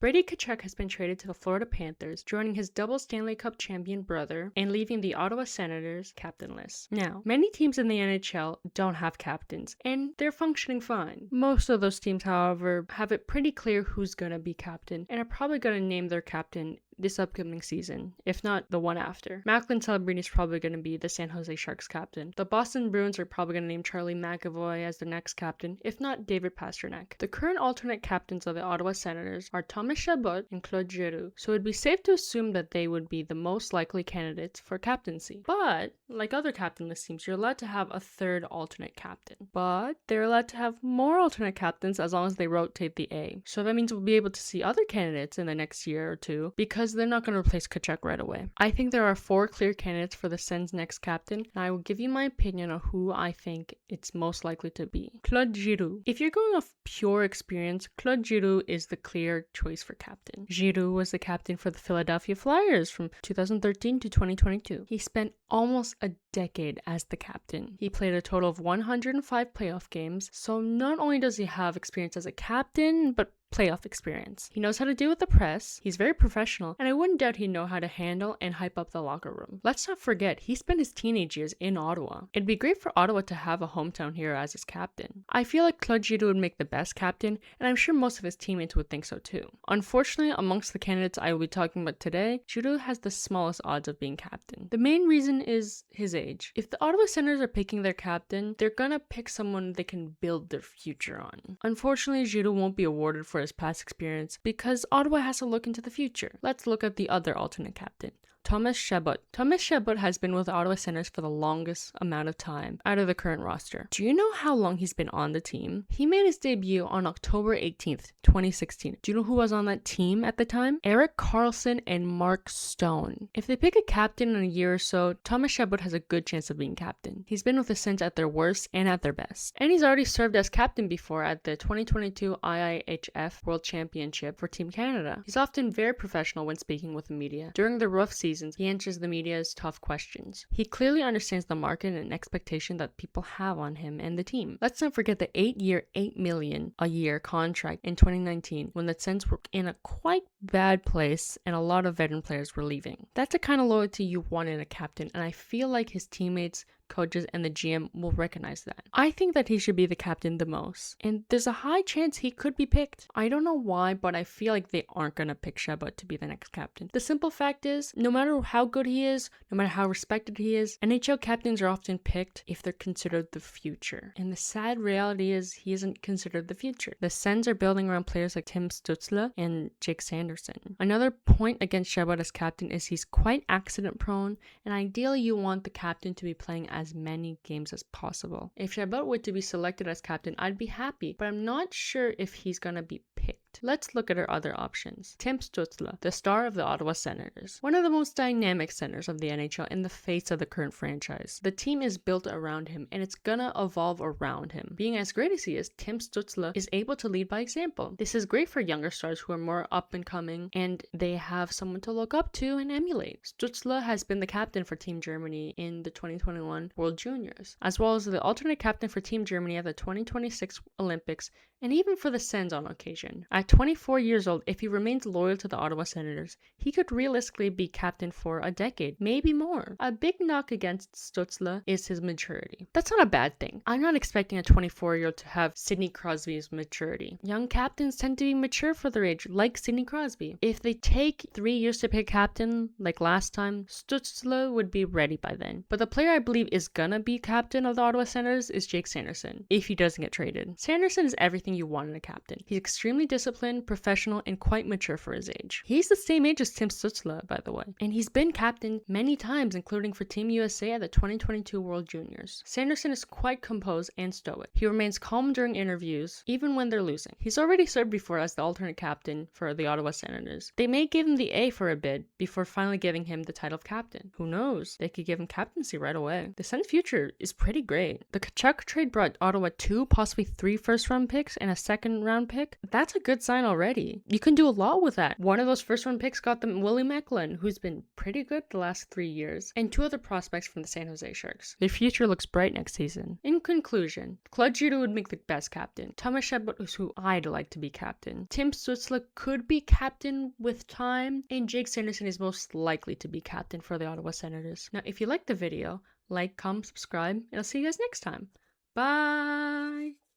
Brady Tkachuk has been traded to the Florida Panthers, joining his double Stanley Cup champion brother and leaving the Ottawa Senators captainless. Now, many teams in the NHL don't have captains, and they're functioning fine. Most of those teams, however, have it pretty clear who's gonna be captain, and are probably gonna name their captain this upcoming season, if not the one after. Macklin Celebrini is probably going to be the San Jose Sharks captain. The Boston Bruins are probably going to name Charlie McAvoy as the next captain, if not David Pastrnak. The current alternate captains of the Ottawa Senators are Thomas Chabot and Claude Giroux, so it'd be safe to assume that they would be the most likely candidates for captaincy. But, like other captainless teams, you're allowed to have a third alternate captain. But they're allowed to have more alternate captains as long as they rotate the A. So that means we'll be able to see other candidates in the next year or two, because they're not going to replace Tkachuk right away. I think there are 4 clear candidates for the Sens' next captain, and I will give you my opinion on who I think it's most likely to be. Claude Giroux. If you're going off pure experience, Claude Giroux is the clear choice for captain. Giroux was the captain for the Philadelphia Flyers from 2013 to 2022. He spent almost a decade as the captain. He played a total of 105 playoff games, so not only does he have experience as a captain, but playoff experience. He knows how to deal with the press, he's very professional, and I wouldn't doubt he'd know how to handle and hype up the locker room. Let's not forget, he spent his teenage years in Ottawa. It'd be great for Ottawa to have a hometown hero as his captain. I feel like Claude Giroux would make the best captain, and I'm sure most of his teammates would think so too. Unfortunately, amongst the candidates I will be talking about today, Giroux has the smallest odds of being captain. The main reason is his age. If the Ottawa Senators are picking their captain, they're gonna pick someone they can build their future on. Unfortunately, Giroux won't be awarded for his past experience because Ottawa has to look into the future. Let's look at the other alternate captain, Thomas Chabot. Thomas Chabot has been with the Ottawa Senators for the longest amount of time out of the current roster. Do you know how long he's been on the team? He made his debut on October 18th, 2016. Do you know who was on that team at the time? Erik Karlsson and Mark Stone. If they pick a captain in a year or so, Thomas Chabot has a good chance of being captain. He's been with the Sens at their worst and at their best. And he's already served as captain before at the 2022 IIHF World Championship for Team Canada. He's often very professional when speaking with the media. During the rough seasons, he answers the media's tough questions. He clearly understands the market and expectation that people have on him and the team. Let's not forget the 8-year, $8 million a year contract in 2019 when the Sens were in a quite bad place and a lot of veteran players were leaving. That's the kind of loyalty you want in a captain, and I feel like his teammates, coaches, and the GM will recognize that. I think that he should be the captain the most, and there's a high chance he could be picked. I don't know why, but I feel like they aren't gonna pick Chabot to be the next captain. The simple fact is, no matter how good he is, no matter how respected he is, NHL captains are often picked if they're considered the future. And the sad reality is, he isn't considered the future. The Sens are building around players like Tim Stützle and Jake Sanderson. Another point against Chabot as captain is he's quite accident prone, and ideally you want the captain to be playing as many games as possible. If Chabot were to be selected as captain, I'd be happy, but I'm not sure if he's gonna be picked. Let's look at our other options. Tim Stützle, the star of the Ottawa Senators. One of the most dynamic centers of the NHL in the face of the current franchise. The team is built around him, and it's gonna evolve around him. Being as great as he is, Tim Stützle is able to lead by example. This is great for younger stars who are more up and coming, and they have someone to look up to and emulate. Stützle has been the captain for Team Germany in the 2021 World Juniors, as well as the alternate captain for Team Germany at the 2026 Olympics, and even for the Sens on occasion. At 24 years old, if he remains loyal to the Ottawa Senators, he could realistically be captain for a decade, maybe more. A big knock against Stützle is his maturity. That's not a bad thing. I'm not expecting a 24-year-old to have Sidney Crosby's maturity. Young captains tend to be mature for their age, like Sidney Crosby. If they take 3 years to pick captain, like last time, Stützle would be ready by then. But the player I believe is gonna be captain of the Ottawa Senators is Jake Sanderson, if he doesn't get traded. Sanderson is everything you want in a captain. He's extremely disciplined, professional, and quite mature for his age. He's the same age as Tim Stützle, by the way, and he's been captain many times, including for Team USA at the 2022 World Juniors. Sanderson is quite composed and stoic. He remains calm during interviews, even when they're losing. He's already served before as the alternate captain for the Ottawa Senators. They may give him the A for a bid before finally giving him the title of captain. Who knows? They could give him captaincy right away. The Sens' future is pretty great. The Tkachuk trade brought Ottawa 2, possibly 3 first-round picks and a second-round pick. That's a good sign already. You can do a lot with that. One of those first round picks got them Willie Macklin, who's been pretty good the last 3 years, and 2 other prospects from the San Jose Sharks. Their future looks bright next season. In conclusion, Claude Giroux would make the best captain. Thomas Chabot is who I'd like to be captain. Tim Stützle could be captain with time, and Jake Sanderson is most likely to be captain for the Ottawa Senators. Now, if you liked the video, like, comment, subscribe, and I'll see you guys next time. Bye!